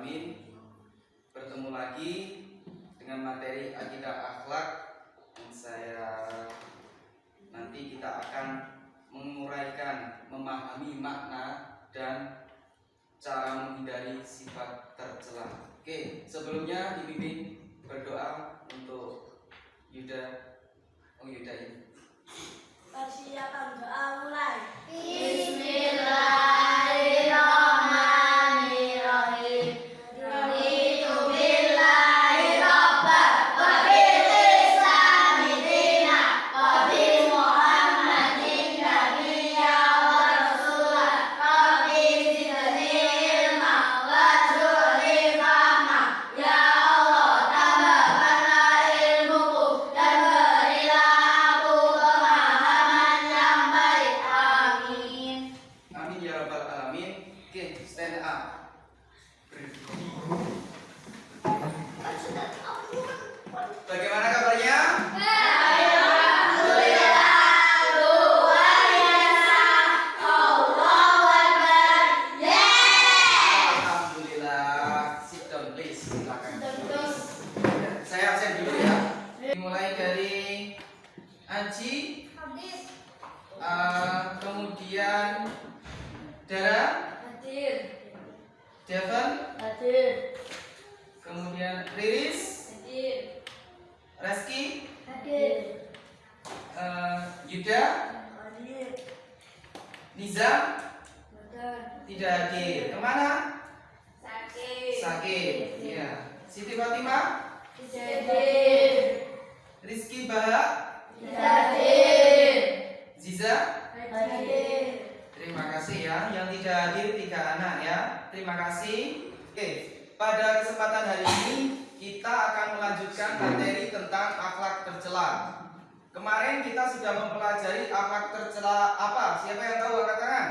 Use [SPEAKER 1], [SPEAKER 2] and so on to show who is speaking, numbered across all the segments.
[SPEAKER 1] alamin. Bertemu lagi dengan materi akidah akhlak yang nanti kita akan menguraikan, memahami makna dan cara menghindari sifat tercela. Oke, sebelumnya dipimpin berdoa untuk Yuda. Yuda ini.
[SPEAKER 2] Persiapan doa mulai.
[SPEAKER 3] Bismillahirrahmanirrahim. Raditu billahi rabban wa bil islami dinan wa bi Muhammadin nabiyya wa rasulan. Rabbi zidni ilma warzuqni fahma. Ya Allah, tambahkanlah ilmuku dan berilah aku pemahaman yang baik. Amin.
[SPEAKER 1] Amin ya rabbal alamin. Oke, stand up. Bagaimana kabarnya? Alhamdulillah. Sit down please. Silakan. Saya absen dulu ya. Dimulai dari Anji, kemudian Dara,
[SPEAKER 2] Hadir.
[SPEAKER 1] Devon,
[SPEAKER 2] Hadir.
[SPEAKER 1] kemudian Riris,
[SPEAKER 2] Hadir.
[SPEAKER 1] Reski,
[SPEAKER 2] Hadir.
[SPEAKER 1] Yuda,
[SPEAKER 2] Hadir.
[SPEAKER 1] Nizam,
[SPEAKER 2] Hadir.
[SPEAKER 1] tidak hadir. Kemana?
[SPEAKER 2] Sakit.
[SPEAKER 1] Sakit. Ya. Siti Fatimah,
[SPEAKER 2] Hadir.
[SPEAKER 1] Rizky Bahak,
[SPEAKER 2] Hadir.
[SPEAKER 1] Ziza.
[SPEAKER 2] Hadir.
[SPEAKER 1] Terima kasih ya. Yang tidak hadir 3 anak ya. Terima kasih. Oke, pada kesempatan hari ini kita akan melanjutkan materi tentang akhlak tercela. Kemarin kita sudah mempelajari akhlak tercela apa? Siapa yang tahu angkat tangan?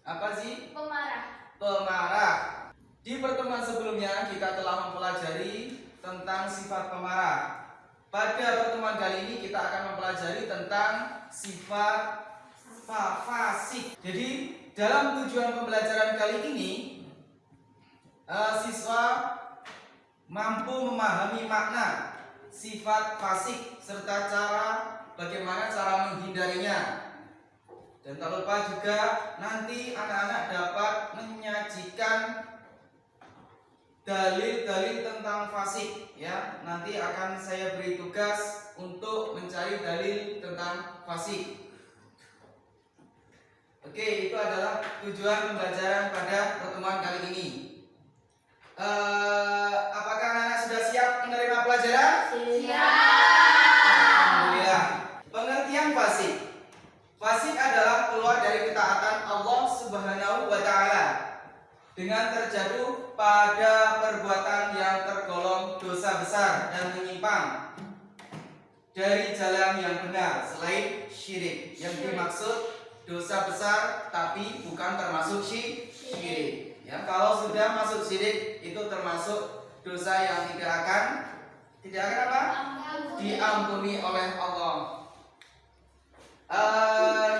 [SPEAKER 1] Apa sih?
[SPEAKER 2] Pemarah.
[SPEAKER 1] Pemarah. Di pertemuan sebelumnya kita telah mempelajari tentang sifat pemarah. Pada pertemuan kali ini kita akan mempelajari tentang sifat fasik. Jadi dalam tujuan pembelajaran kali ini siswa mampu memahami makna sifat fasik serta bagaimana cara menghindarinya. Dan tak lupa juga nanti anak-anak dapat menyajikan dalil-dalil tentang fasik ya. Nanti akan saya beri tugas untuk mencari dalil tentang fasik. Oke, itu adalah tujuan pembelajaran pada pertemuan kali ini. Apakah anak-anak sudah siap menerima pelajaran? Alhamdulillah. Pengertian fasik. Fasik adalah keluar dari ketaatan Allah Subhanahu wa taala dengan terjatuh pada perbuatan yang tergolong dosa besar dan menyimpang dari jalan yang benar selain syirik. Yang dimaksud dosa besar tapi bukan termasuk syirik. Ya, kalau sudah masuk syirik itu termasuk dosa yang tidak akan apa? Diampuni oleh Allah.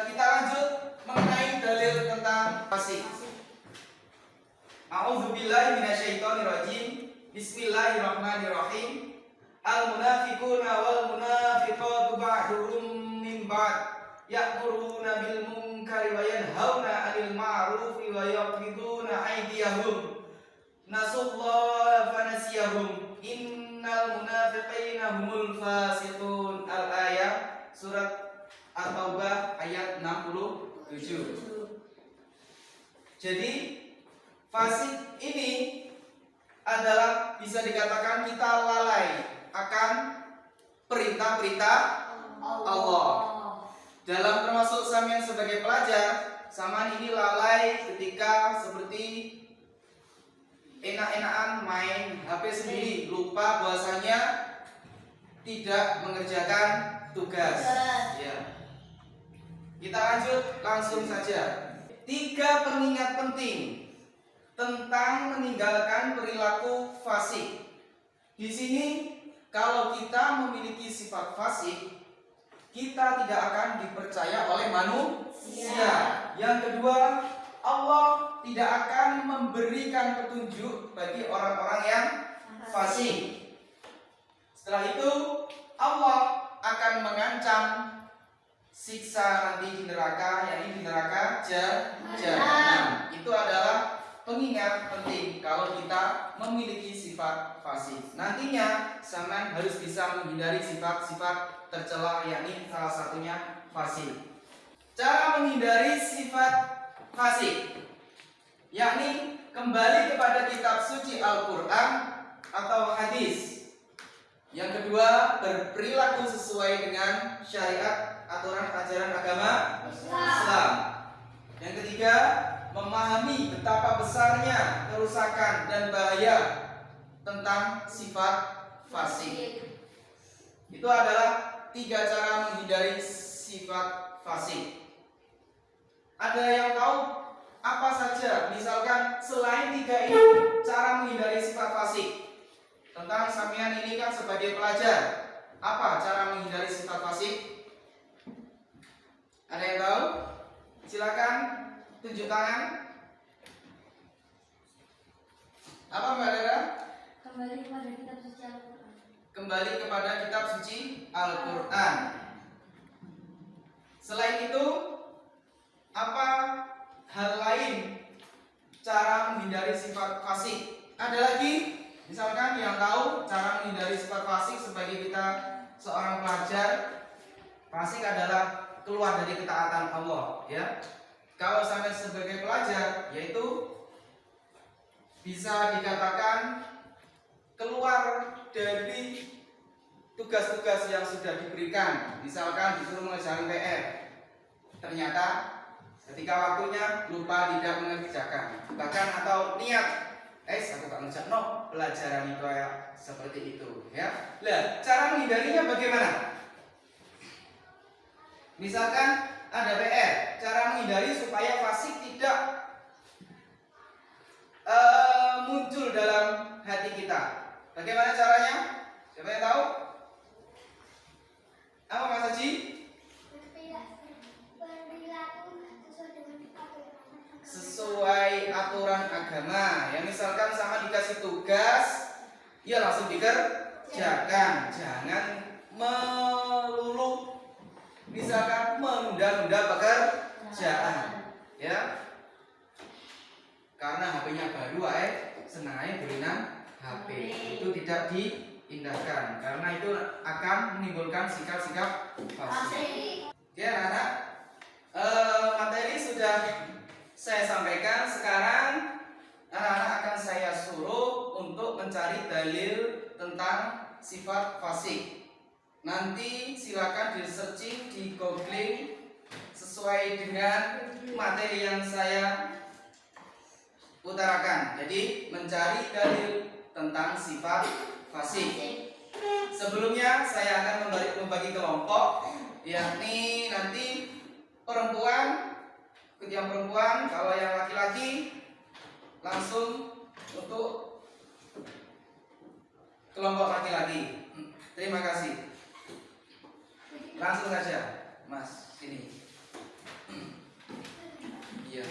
[SPEAKER 1] Kita lanjut mengenai dalil tentang fasik. A'udzubillahi minasyaitonirrajim. Bismillahirrahmanirrahim. Al-munafiquna wal munafiqatu ba'duhum min ba'd ya'muruna bil munkari wa yanhauna 'anil ma'rufi wa yaqbiduna aydiyahum nasullaha fanasiyahum innal munafiqina humul fasiqun. Al-ayat surat At-Taubah ayat 67. Jadi fasik ini adalah bisa dikatakan kita lalai akan perintah-perintah Allah. Dalam termasuk Samin sebagai pelajar, Saman ini lalai ketika seperti enak-enakan main HP sendiri, lupa bahwasanya tidak mengerjakan tugas. Ya. Kita lanjut langsung saja. 3 pengingat penting tentang meninggalkan perilaku fasik. Di sini kalau kita memiliki sifat fasik, kita tidak akan dipercaya oleh manusia. Yang kedua, Allah tidak akan memberikan petunjuk bagi orang-orang yang fasik. Setelah itu Allah akan mengancam siksa nanti di neraka, yakni di neraka Jahanam. Itu adalah pengingat penting kalau kita memiliki sifat fasik. Nantinya zaman harus bisa menghindari sifat-sifat tercela, yakni salah satunya fasik. Cara menghindari sifat fasik, yakni kembali kepada kitab suci Al-Quran atau hadis. Yang kedua, berperilaku sesuai dengan syariat aturan ajaran agama Islam. Yang ketiga, memahami betapa besarnya kerusakan dan bahaya tentang sifat fasik. Itu adalah 3 cara menghindari sifat fasik. Ada yang tahu apa saja, misalkan selain 3 ini, cara menghindari sifat fasik? Tentang sampean ini kan sebagai pelajar, apa cara menghindari sifat fasik? Ada yang tahu? Silakan tunjuk tangan. Apa Mbak Dara?
[SPEAKER 2] Kembali kepada kitab suci Al-Quran.
[SPEAKER 1] Kembali kepada kitab suci Al-Quran. Selain itu, apa hal lain cara menghindari sifat fasik? Ada lagi? Misalkan yang tahu cara menghindari sifat fasik sebagai kita seorang pelajar, fasik adalah keluar dari ketaatan Allah, ya. Kalau sampai sebagai pelajar, yaitu bisa dikatakan keluar dari tugas-tugas yang sudah diberikan. Misalkan disuruh mengerjakan PR, ternyata ketika waktunya lupa tidak mengerjakan, bahkan atau niat aku tak ngejak pelajaran itu kayak seperti itu, ya. Nah, cara menghindarinya bagaimana? Misalkan ada PR, cara menghindari supaya fasik tidak muncul dalam hati kita. Bagaimana caranya? Siapa yang tahu? Apa Mas Haji? Sesuai aturan agama. Ya, misalkan sama dikasih tugas, ya langsung dikerjakan. Jangan melulu misalkan menunda-nunda pekerjaan, ya. Karena HP-nya baru, senang aja belinan HP. Itu tidak diindahkan karena itu akan menimbulkan sikap-sikap fasik. Oke, anak-anak, materi sudah saya sampaikan. Sekarang anak-anak akan saya suruh untuk mencari dalil tentang sifat fasik. Nanti silakan di searching, di googling sesuai dengan materi yang saya utarakan. Jadi mencari dalil tentang sifat fasik. Sebelumnya saya akan membagi kelompok, yakni nanti perempuan ikut yang perempuan, kalau yang laki-laki langsung untuk kelompok laki-laki. Terima kasih. Langsung saja, Mas, sini. Iya.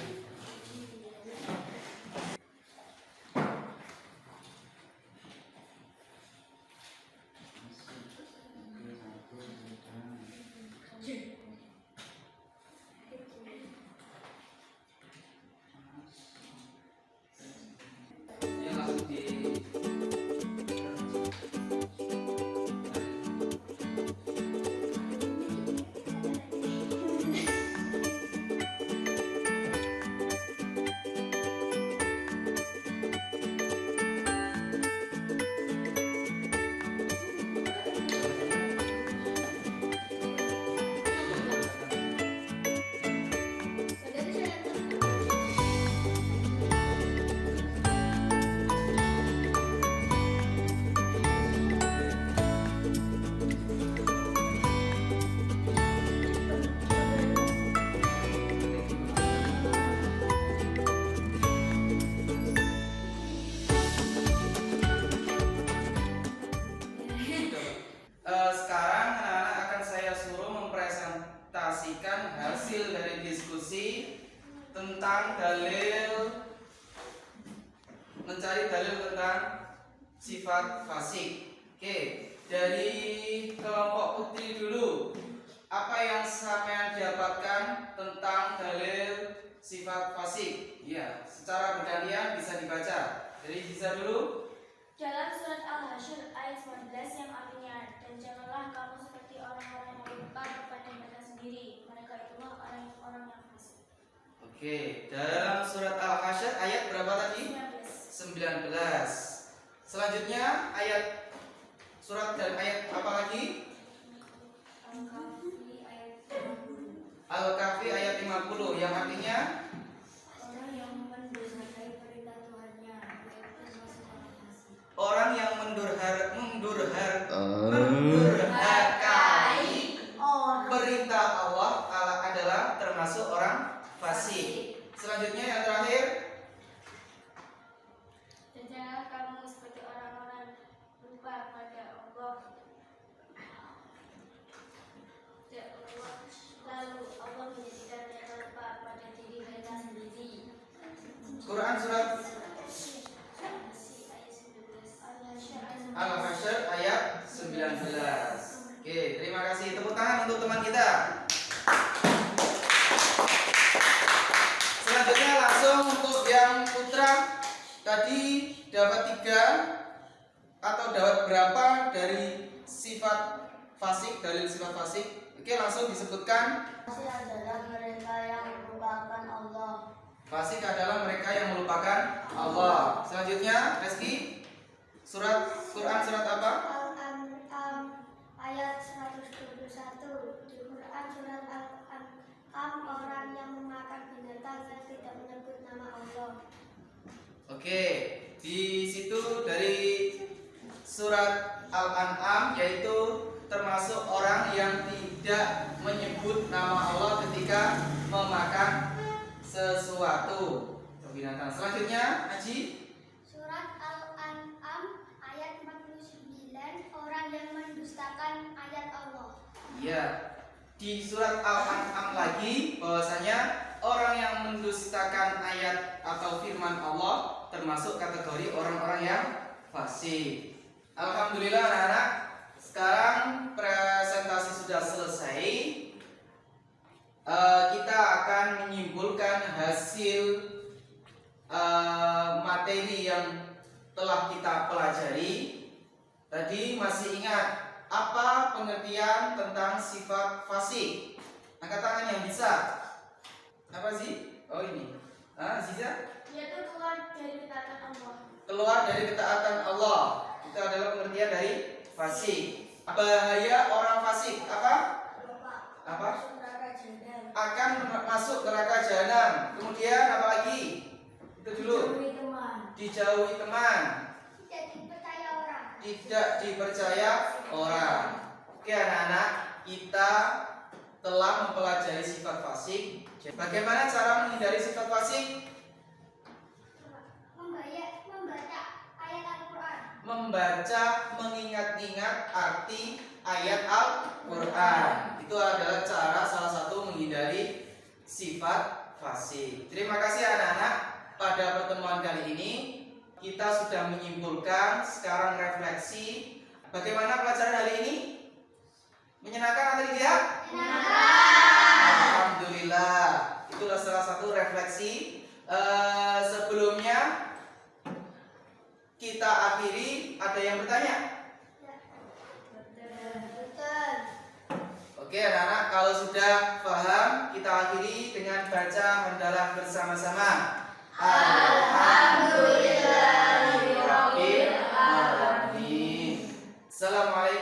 [SPEAKER 1] Sekarang anak-anak akan saya suruh mempresentasikan hasil dari diskusi tentang dalil mencari dalil tentang sifat fasik. Oke, dari kelompok putri dulu. Apa yang sampean dapatkan tentang dalil sifat fasik? Ya, secara bergantian bisa dibaca. Jadi bisa dulu.
[SPEAKER 2] Dalam surat Al-Hasyr ayat 19 yang artinya, dan janganlah kamu seperti orang-orang yang lupa kepada mereka sendiri. Mereka itulah orang-orang yang fasik.
[SPEAKER 1] Oke, dalam surat Al-Hasyr ayat berapa tadi?
[SPEAKER 2] 19.
[SPEAKER 1] 19. Selanjutnya ayat surat dan ayat apa lagi?
[SPEAKER 2] Al-Kahfi ayat 50.
[SPEAKER 1] Al-Kahfi ayat 50 yang artinya
[SPEAKER 2] Orang yang mendurhakai perintah Tuhannya, yaitu termasuk orang fasik.
[SPEAKER 1] orang yang mendurhakai perintah Allah adalah termasuk orang fasik. Selanjutnya yang terakhir,
[SPEAKER 2] Dan janganlah kamu seperti orang-orang lupa pada Allah. Lalu Allah menjadikan mereka lupa pada diri mereka sendiri.
[SPEAKER 1] Quran surat Al-Hasyr ayat 19. Oke, terima kasih. Tepuk tangan untuk teman kita. Selanjutnya langsung untuk yang putra. Tadi dapat 3 atau dapat berapa dari sifat fasik, dalil sifat fasik? Oke, langsung disebutkan.
[SPEAKER 3] Fasik adalah mereka yang melupakan Allah.
[SPEAKER 1] Fasik adalah mereka yang melupakan Allah. Selanjutnya, Reski, surat Quran surat apa?
[SPEAKER 3] Al-An'am ayat 121. Di Quran surat Al-An'am orang yang memakan binatang yang tidak menyebut nama Allah.
[SPEAKER 1] Oke, di situ dari surat Al-An'am yaitu termasuk orang yang tidak menyebut nama Allah ketika memakan sesuatu atau binatang. Selanjutnya, Haji.
[SPEAKER 3] Surat Al-An'am ayat 49 orang yang mendustakan ayat Allah.
[SPEAKER 1] Ya, di surat Al-An'am lagi bahwasanya orang yang mendustakan ayat atau firman Allah termasuk kategori orang-orang yang fasik. Alhamdulillah anak-anak, sekarang presentasi sudah selesai. Kita akan menyimpulkan hasil materi yang telah kita pelajari. Tadi masih ingat apa pengertian tentang sifat fasik? Angkat tangan yang bisa. Apa sih? Oh ini. Ziza?
[SPEAKER 2] Yaitu keluar dari ketaatan Allah.
[SPEAKER 1] Keluar dari ketaatan Allah. Itu adalah pengertian dari fasik. Bahaya orang fasik apa? Apa? Akan masuk neraka jahanam. Kemudian apa lagi? Itu dulu.
[SPEAKER 2] Dijauhi teman.
[SPEAKER 1] Dijauhi teman.
[SPEAKER 3] Tidak dipercaya orang.
[SPEAKER 1] Tidak dipercaya orang. Oke anak-anak, kita telah mempelajari sifat fasik. Bagaimana cara menghindari sifat fasik?
[SPEAKER 3] Membaca ayat Al-Quran.
[SPEAKER 1] Membaca, mengingat-ingat arti ayat Al-Quran. Itu adalah cara salah satu menghindari sifat fasik. Terima kasih anak-anak. Pada pertemuan kali ini kita sudah menyimpulkan. Sekarang refleksi. Bagaimana pelajaran hari ini? Menyenangkan atau tidak? Alhamdulillah. Itulah salah satu refleksi. Sebelumnya kita akhiri. Ada yang bertanya?
[SPEAKER 3] Betul.
[SPEAKER 1] Oke anak-anak, kalau sudah paham kita akhiri dengan baca hamdalah bersama-sama. Alhamdulillahirabbil alamin. Assalamualaikum